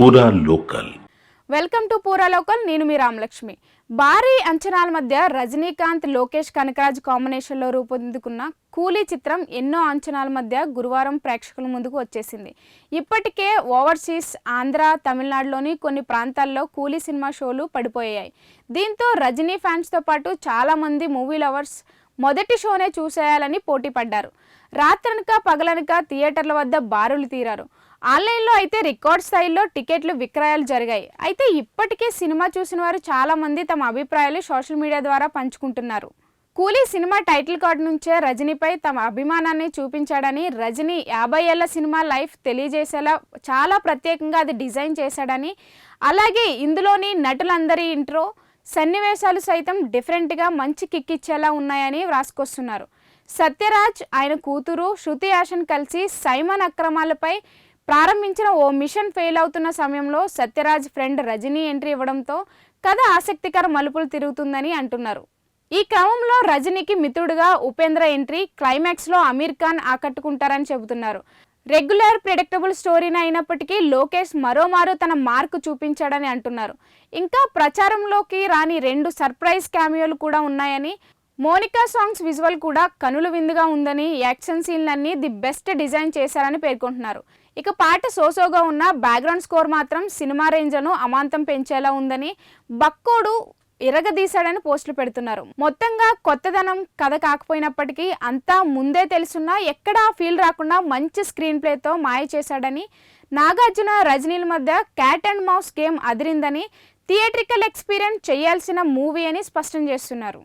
పూరా local. Welcome to పూరా local. నేను మీ రామలక్ష్మి. భారీ అంచనాల మధ్య రజనీకాంత్, లోకేష్ కనకరాజ్ కాంబినేషన్లో రూపొందుకున్న కూలీ చిత్రం ఎన్నో అంచనాల మధ్య గురువారం ప్రేక్షకుల ముందుకు వచ్చేసింది. ఇప్పటికే ఓవర్సీస్, ఆంధ్ర, తమిళనాడులోని కొన్ని ప్రాంతాల్లో కూలీ సినిమా షోలు పడిపోయాయి. దీంతో రజనీ ఫ్యాన్స్తో పాటు చాలామంది మూవీ లవర్స్ మొదటి షోనే చూసేయాలని పోటీ పడ్డారు. రాత్రనక పగలనక థియేటర్ల వద్ద బారులు తీరారు. ఆన్లైన్లో అయితే రికార్డ్ స్థాయిలో టికెట్లు విక్రయాలు జరిగాయి. అయితే ఇప్పటికే సినిమా చూసిన వారు చాలామంది తమ అభిప్రాయాలు సోషల్ మీడియా ద్వారా పంచుకుంటున్నారు. కూలీ సినిమా టైటిల్ కార్డు నుంచే రజనీపై తమ అభిమానాన్ని చూపించాడని, రజనీ 50 ఏళ్ల సినిమా లైఫ్ తెలియజేసేలా చాలా ప్రత్యేకంగా అది డిజైన్ చేశాడని, అలాగే ఇందులోని నటులందరి ఇంట్రో సన్నివేశాలు సైతం డిఫరెంట్గా మంచి కిక్కిచ్చేలా ఉన్నాయని వ్రాసుకొస్తున్నారు. సత్యరాజ్, ఆయన కూతురు శృతి హాసన్ కలిసి సైమన్ అక్రమాలపై ప్రారంభించిన ఓ మిషన్ ఫెయిల్ అవుతున్న సమయంలో సత్యరాజ్ ఫ్రెండ్ రజనీ ఎంట్రీ ఇవ్వడంతో కథ ఆసక్తికర మలుపులు తిరుగుతుందని అంటున్నారు. ఈ క్రమంలో రజనీకి మిత్రుడుగా ఉపేంద్ర ఎంట్రీ, క్లైమాక్స్లో అమీర్ ఖాన్ ఆకట్టుకుంటారని చెబుతున్నారు. రెగ్యులర్ ప్రెడిక్టబుల్ స్టోరీని అయినప్పటికీ లోకేష్ మరోమారు తన మార్కు చూపించాడని అంటున్నారు. ఇంకా ప్రచారంలోకి రాని 2 సర్ప్రైజ్ క్యామియోలు కూడా ఉన్నాయని, మోనికా సాంగ్స్ విజువల్ కూడా కనుల విందుగా ఉందని, యాక్షన్ సీన్లన్నీ ది బెస్ట్ డిజైన్ చేశారని పేర్కొంటున్నారు. ఇక పాట సోసోగా ఉన్న బ్యాక్గ్రౌండ్ స్కోర్ మాత్రం సినిమా రేంజ్ను అమాంతం పెంచేలా ఉందని, బక్కోడు ఇరగదీశాడని పోస్టులు పెడుతున్నారు. మొత్తంగా కొత్తదనం కథ కాకపోయినప్పటికీ అంతా ముందే తెలుసున్నా ఎక్కడా ఫీల్ రాకుండా మంచి స్క్రీన్ ప్లేతో మాయ చేశాడని, నాగార్జున, రజనీల మధ్య క్యాట్ అండ్ మౌస్ గేమ్ అదిరిందని, థియేట్రికల్ ఎక్స్పీరియన్స్ చేయాల్సిన మూవీ అని స్పష్టం చేస్తున్నారు.